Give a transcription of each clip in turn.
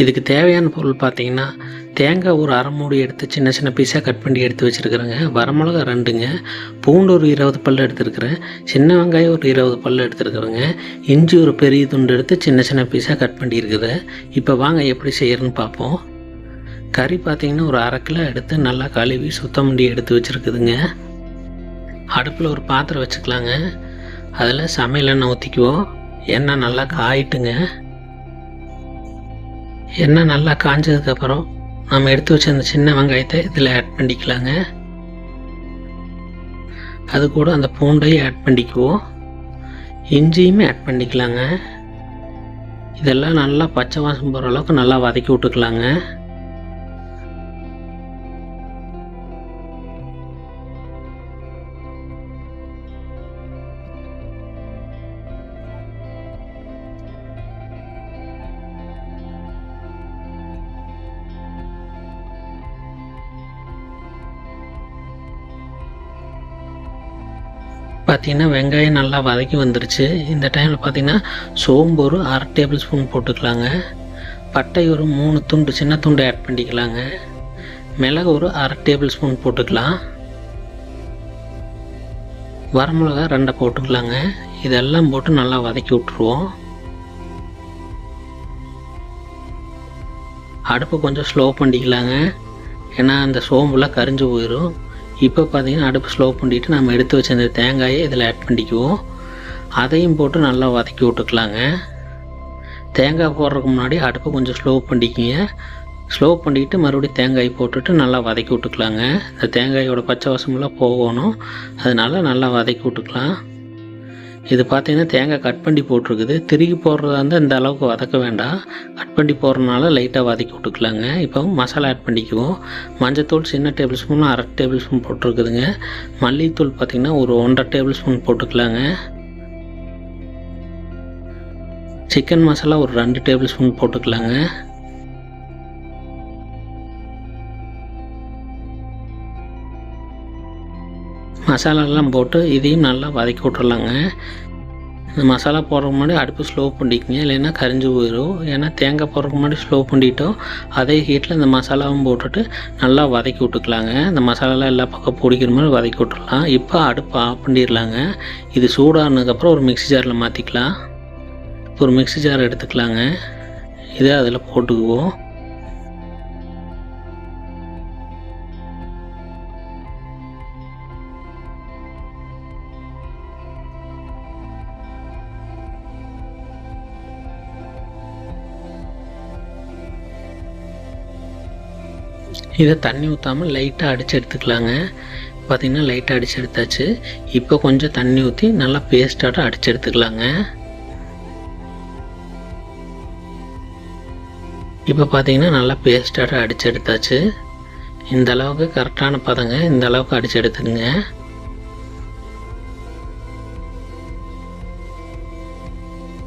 இதுக்கு தேவையான பொருள் பார்த்தீங்கன்னா, தேங்காய் ஒரு அரை மூடி எடுத்து சின்ன சின்ன பீஸாக கட் பண்ணி எடுத்து வச்சுருக்கிறேங்க. வரமிளகா 2ங்க, பூண்டு ஒரு 20 பல் எடுத்துருக்கிறேன், சின்ன வெங்காயம் ஒரு 20 பல் எடுத்துருக்குறேங்க, இஞ்சி ஒரு பெரிய துண்டு எடுத்து சின்ன சின்ன பீஸாக கட் பண்ணியிருக்குது. இப்போ வாங்க எப்படி செய்யறதுன்னு பார்ப்போம். கறி பார்த்தீங்கன்னா ஒரு 1/2 கிலோ எடுத்து நல்லா கழுவி சுத்தம் பண்ணி எடுத்து வச்சுருக்குதுங்க. அடுப்பில் ஒரு பாத்திரம் வச்சுக்கலாங்க. அதில் சமையல் எண்ணெய் ஊற்றிக்குவோம். எண்ணெய் நல்லா காயிட்டுங்க. எண்ணெய் நல்லா காஞ்சதுக்கப்புறம் நம்ம எடுத்து வச்ச அந்த சின்ன வெங்காயத்தை இதில் ஆட் பண்ணிக்கலாங்க. அது கூட அந்த பூண்டையும் ஆட் பண்ணிக்குவோம். இஞ்சியுமே ஆட் பண்ணிக்கலாங்க. இதெல்லாம் நல்லா பச்சை வாசம் போகிற அளவுக்கு நல்லா வதக்கி விட்டுக்கலாங்க. பார்த்திங்கன்னா வெங்காயம் நல்லா வதக்கி வந்துருச்சு. இந்த டைமில் பார்த்திங்கன்னா சோம்பு ஒரு 1/2 டேபிள் ஸ்பூன் போட்டுக்கலாங்க. பட்டை ஒரு 3 துண்டு சின்ன துண்டு ஆட் பண்ணிக்கலாங்க. மிளகு ஒரு 1/2 டேபிள் ஸ்பூன் போட்டுக்கலாம். வரமிளகா 2 போட்டுக்கலாங்க. இதெல்லாம் போட்டு நல்லா வதக்கி விட்ருவோம். அடுப்பு கொஞ்சம் ஸ்லோ பண்ணிக்கலாங்க, ஏன்னா அந்த சோம்புலாம் கரிஞ்சு போயிடும். இப்போ பார்த்தீங்கன்னா அடுப்பு ஸ்லோ பண்ணிவிட்டு நம்ம எடுத்து வச்ச அந்த தேங்காயை இதில் ஆட் பண்ணிக்குவோம். அதையும் போட்டு நல்லா வதக்கி விட்டுக்கலாங்க. தேங்காய் போடுறதுக்கு முன்னாடி அடுப்பை கொஞ்சம் ஸ்லோ பண்ணிக்கிங்க. ஸ்லோ பண்ணிவிட்டு மறுபடியும் தேங்காய் போட்டுட்டு நல்லா வதக்கி விட்டுக்கலாங்க. இந்த தேங்காயோட பச்சை வாசமெல்லாம் போகணும், அதனால் நல்லா வதக்கி விட்டுக்கலாம். இது பார்த்திங்கன்னா தேங்காய் கட் பண்ணி போட்டிருக்குது. திருகி போடுறதா இருந்தால் இந்த அளவுக்கு வதக்க வேண்டாம், கட் பண்ணி போடுறதுனால லைட்டாக வதக்கி விட்டுக்கலாங்க. இப்போ மசாலா ஆட் பண்ணிக்குவோம். மஞ்சத்தூள் சின்ன டேபிள் ஸ்பூன் 1/2 டேபிள் ஸ்பூன் போட்டிருக்குதுங்க. மல்லித்தூள் பார்த்திங்கன்னா ஒரு 1.5 டேபிள் ஸ்பூன் போட்டுக்கலாங்க. சிக்கன் மசாலா ஒரு 2 டேபிள் ஸ்பூன் போட்டுக்கலாங்க. மசாலாலாம் போட்டு இதையும் நல்லா வதக்கி விட்றலாங்க. இந்த மசாலா போடுறதுக்கு முன்னாடி அடுப்பு ஸ்லோ பண்ணிக்கங்க, இல்லைன்னா கரிஞ்சு போயிடும். ஏன்னா தேங்காய் போடுறதுக்கு முன்னாடி ஸ்லோ பண்ணிட்டோம். அதே ஹீட்டில் இந்த மசாலாவும் போட்டுட்டு நல்லா வதக்கி விட்டுக்கலாங்க. இந்த மசாலாலாம் எல்லா பக்கம் பிடிக்கிற மாதிரி வதக்கி விட்டுடலாம். இப்போ அடுப்பு ஆஃப் பண்ணிடலாங்க. இது சூடானதுக்கப்புறம் ஒரு மிக்ஸி ஜாரில் மாற்றிக்கலாம். ஒரு மிக்ஸி ஜார் எடுத்துக்கலாங்க. இதை அதில் போட்டுக்குவோம். இதை தண்ணி ஊற்றாமல் லைட்டாக அடித்து எடுத்துக்கலாங்க. பார்த்திங்கன்னா லைட்டாக அடித்து எடுத்தாச்சு. இப்போ கொஞ்சம் தண்ணி ஊற்றி நல்லா பேஸ்ட்டாக அடித்து எடுத்துக்கலாங்க. இப்போ பார்த்திங்கன்னா நல்லா பேஸ்ட்டாக அடித்து எடுத்தாச்சு. இந்த அளவுக்கு கரெக்டான பதங்க, இந்த அளவுக்கு அடித்து எடுத்துடுங்க.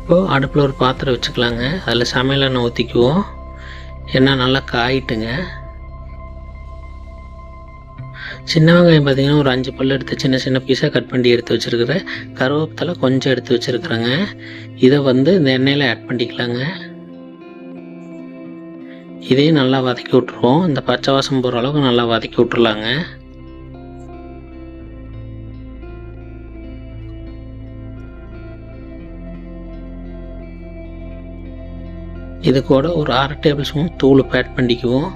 இப்போது அடுப்பில் ஒரு பாத்திரம் வச்சுக்கலாங்க. அதில் சமையல் எண்ணெய் ஊற்றிக்குவோம். எண்ணெய் நல்லா காயிட்டுங்க. சின்ன வெங்காயம் பார்த்திங்கன்னா ஒரு 5 பல் எடுத்து சின்ன சின்ன பீஸாக கட் பண்ணி எடுத்து வச்சுருக்கிறேன். கருவேப்பிலை கொஞ்சம் எடுத்து வச்சுருக்குறேங்க. இதை இந்த எண்ணெயில் ஆட் பண்ணிக்கலாங்க. இதையும் நல்லா வதக்கி விட்ருவோம். இந்த பச்சை வாசம் போகிற அளவுக்கு நல்லா வதக்கி விட்ருலாங்க. இது கூட ஒரு 1/2 டேபிள் ஸ்பூன் தூள் ஆட் பண்ணிக்குவோம்.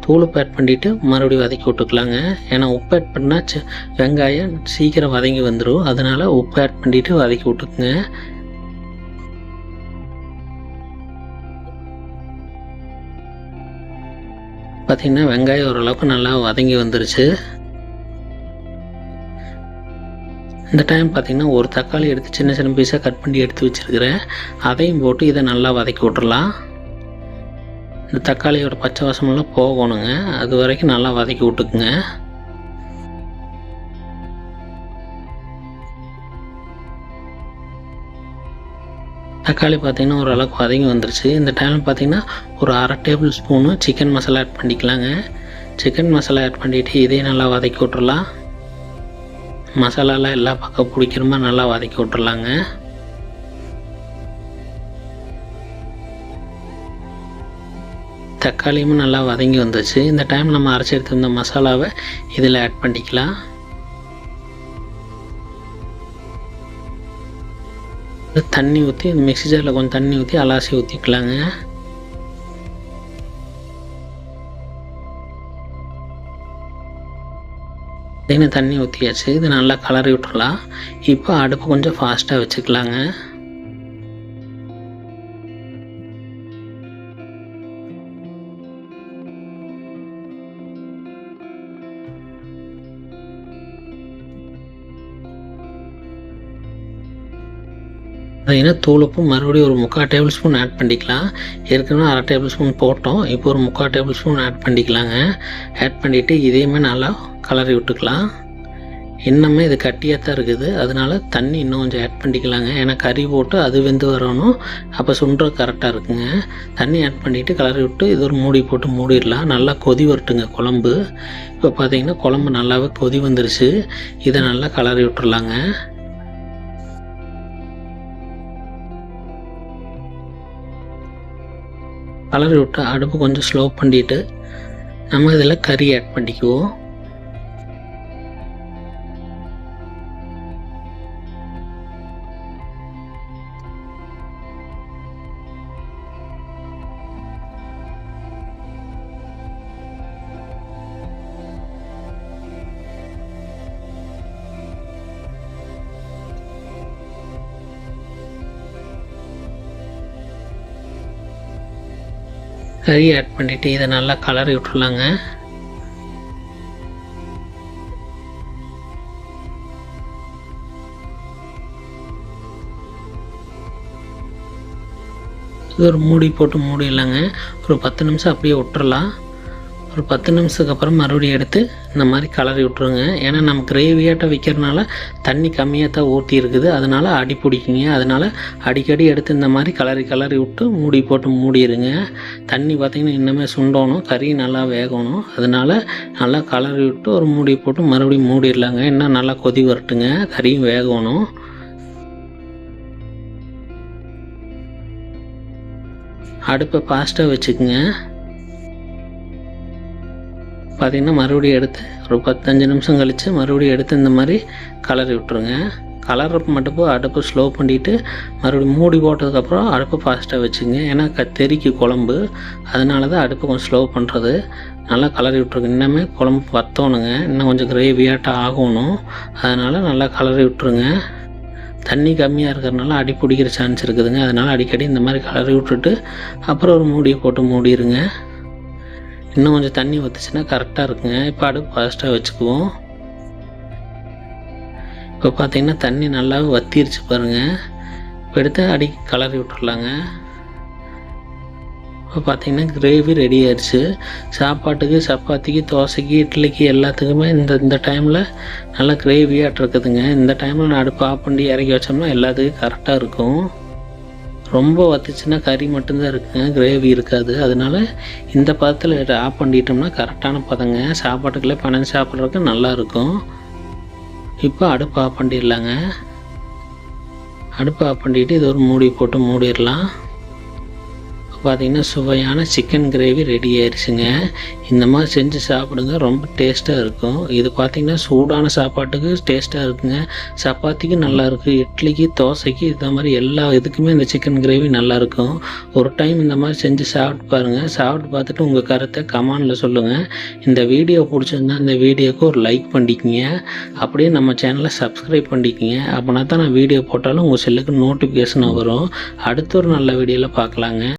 தூள் ஆட் பண்ணிவிட்டு மறுபடியும் வதக்கி விட்டுக்கலாங்க. ஏன்னா உப்பு ஆட் பண்ணால் வெங்காயம் சீக்கிரம் வதங்கி வந்துடும், அதனால் உப்பு ஆட் பண்ணிவிட்டு வதக்கி விட்டுக்குங்க. பார்த்திங்கன்னா வெங்காயம் ஓரளவுக்கு நல்லா வதங்கி வந்துருச்சு. இந்த டைம் பார்த்திங்கன்னா ஒரு தக்காளி எடுத்து சின்ன சின்ன பீஸாக கட் பண்ணி எடுத்து வச்சுருக்கிறேன். அதையும் போட்டு இதை நல்லா வதக்கி விட்டுறலாம். இந்த தக்காளியோட பச்சை வாசமெல்லாம் போகணுங்க, அது வரைக்கும் நல்லா வதக்கி விட்டுக்குங்க. தக்காளி பார்த்திங்கன்னா ஓரளவுக்கு வதங்கி வந்துருச்சு. இந்த டைமில் பார்த்திங்கன்னா ஒரு 1/2 tablespoon chicken masala add பண்ணிக்கலாங்க. சிக்கன் மசாலா ஆட் பண்ணிவிட்டு இதையும் நல்லா வதக்கி விட்டுறலாம். மசாலாலாம் எல்லா பக்கம் பிடிக்கிற மாதிரி நல்லா வதக்கி விட்டுறலாங்க. தக்காளியும் நல்லா வதங்கி வந்துச்சு. இந்த டைம் நம்ம அரைச்சி எடுத்திருந்த மசாலாவை இதில் ஆட் பண்ணிக்கலாம். தண்ணி ஊற்றி மிக்ஸி ஜாரில் கொஞ்சம் தண்ணி ஊற்றி அலாசி ஊற்றிக்கலாங்க. தண்ணி ஊற்றியாச்சு. இது நல்லா கலரி விட்டுறலாம். இப்போ அடுப்பு கொஞ்சம் ஃபாஸ்ட்டாக வச்சுக்கலாங்க. பார்த்தீங்கன்னா தூள் உப்பு மறுபடியும் ஒரு 3/4 டேபிள் ஸ்பூன் ஆட் பண்ணிக்கலாம். ஏற்கனவே 1/2 டேபிள் ஸ்பூன் போட்டோம். இப்போ ஒரு 3/4 டேபிள் ஸ்பூன் ஆட் பண்ணிக்கலாங்க. ஆட் பண்ணிவிட்டு இதையுமே நல்லா கலரி விட்டுக்கலாம். இன்னுமே இது கட்டியாக தான் இருக்குது, அதனால தண்ணி இன்னும் கொஞ்சம் ஆட் பண்ணிக்கலாங்க. ஏன்னா கறி போட்டு அது வெந்து வரணும், அப்போ சுண்டுற கரெக்டாக இருக்குங்க. தண்ணி ஆட் பண்ணிவிட்டு கலரி விட்டு இது ஒரு மூடி போட்டு மூடிடலாம். நல்லா கொதி வரட்டுங்க குழம்பு. இப்போ பார்த்தீங்கன்னா குழம்பு நல்லாவே கொதி வந்துருச்சு. இதை நல்லா கலரி விட்டுறலாங்க. கலரி விட்டு அடுப்பு கொஞ்சம் ஸ்லோ பண்ணிவிட்டு நம்ம இதில் கறி ஆட் பண்ணிக்குவோம். கறி ஆட் பண்ணிவிட்டு இதை நல்லா கலரி விட்டுறலாங்க. இது ஒரு மூடி போட்டு மூடிடலாங்க. ஒரு 10 நிமிஷம் அப்படியே விட்டுறலாம். ஒரு 10 நிமிஷத்துக்கு அப்புறம் மறுபடியும் எடுத்து இந்த மாதிரி கலரி விட்ருங்க. ஏன்னா நம்ம கிரேவியாட்ட வைக்கிறதுனால தண்ணி கம்மியாக தான் ஊற்றி இருக்குது, அதனால் அடி பிடிக்குங்க. அதனால் அடிக்கடி எடுத்து இந்த மாதிரி கலரி விட்டு மூடி போட்டு மூடிடுங்க. தண்ணி பார்த்திங்கன்னா இன்னுமே சுண்டணும், கறி நல்லா வேகணும். அதனால் நல்லா கலரி விட்டு ஒரு மூடி போட்டு மறுபடியும் மூடிடலாங்க. இன்னும் நல்லா கொதி வரட்டுங்க, கறியும் வேகணும். அடுப்பை ஃபாஸ்ட்டாக வச்சுக்குங்க. பார்த்திங்கன்னா மறுபடியும் எடுத்து ஒரு 15 நிமிஷம் கழித்து மறுபடியும் எடுத்து இந்த மாதிரி கலரி விட்டுருங்க. கலர்றப்ப மட்டும் அடுப்பு ஸ்லோ பண்ணிவிட்டு மறுபடியும் மூடி போட்டதுக்கப்புறம் அடுப்பு ஃபாஸ்ட்டாக வச்சுங்க. ஏன்னா தெரிக்கு குழம்பு, அதனால தான் அடுப்பு கொஞ்சம் ஸ்லோ பண்ணுறது. நல்லா கலரி விட்ருங்க. இன்னுமே குழம்பு வற்றணுங்க, இன்னும் கொஞ்சம் கிரேவியாட்டம் ஆகணும். அதனால் நல்லா கலரி விட்டுருங்க. தண்ணி கம்மியாக இருக்கிறதுனால அடி பிடிக்கிற சான்ஸ் இருக்குதுங்க. அதனால் அடிக்கடி இந்த மாதிரி கலரி விட்டுட்டு அப்புறம் ஒரு மூடியை போட்டு மூடிடுங்க. இன்னும் கொஞ்சம் தண்ணி ஊற்றுச்சுன்னா கரெக்டாக இருக்குங்க. இப்போ அடுப்பு ஃபாஸ்ட்டாக வச்சுக்குவோம். இப்போ பார்த்திங்கன்னா தண்ணி நல்லாவே வற்றிருச்சு பாருங்கள். இப்போ எடுத்து அடி கலரி விட்டுறலாங்க. இப்போ பார்த்திங்கன்னா கிரேவி ரெடி ஆயிடுச்சு. சாப்பாட்டுக்கு, சப்பாத்திக்கு, தோசைக்கு, இட்லிக்கு எல்லாத்துக்குமே இந்த டைமில் நல்லா கிரேவியாட்டு இருக்குதுங்க. இந்த டைமில் நான் அடுப்பு ஆஃப் பண்ணி இறக்கி வச்சோம்னா எல்லாத்துக்கும் கரெக்டாக இருக்கும். ரொம்ப வற்றுச்சுன்னா கறி மட்டும்தான் இருக்குங்க, கிரேவி இருக்காது. அதனால் இந்த பதத்தில் ஆஃப் பண்ணிட்டோம்னா கரெக்டான பதங்க. சாப்பாட்டுக்குள்ளே பனஞ்சு சாப்பிட்றதுக்கு நல்லாயிருக்கும். இப்போ அடுப்பு ஆஃப் பண்ணிடலாங்க. அடுப்பு ஆஃப் பண்ணிவிட்டு இது ஒரு மூடி போட்டு மூடிடலாம். பார்த்திங்கன்னா சுவையான சிக்கன் கிரேவி ரெடி ஆயிடுச்சுங்க. இந்த மாதிரி செஞ்சு சாப்பிடுங்க, ரொம்ப டேஸ்ட்டாக இருக்கும். இது பார்த்திங்கன்னா சூடான சாப்பாட்டுக்கு டேஸ்ட்டாக இருக்குங்க. சப்பாத்திக்கு நல்லாயிருக்கு, இட்லிக்கு, தோசைக்கு, இந்த மாதிரி எல்லா இதுக்குமே இந்த சிக்கன் கிரேவி நல்லாயிருக்கும். ஒரு டைம் இந்த மாதிரி செஞ்சு சாப்பிட்டு பாருங்கள். சாப்பிட்டு பார்த்துட்டு உங்கள் கருத்தை கமெண்டில் சொல்லுங்கள். இந்த வீடியோ பிடிச்சிருந்தா இந்த வீடியோவுக்கு ஒரு லைக் பண்ணிக்கிங்க. அப்படியே நம்ம சேனலை சப்ஸ்கிரைப் பண்ணிக்கிங்க. அப்படின்னா தான் நான் வீடியோ போட்டாலும் உங்கள் செல்லுக்கு நோட்டிஃபிகேஷன் வரும். அடுத்த ஒரு நல்ல வீடியோவில் பார்க்கலாங்க.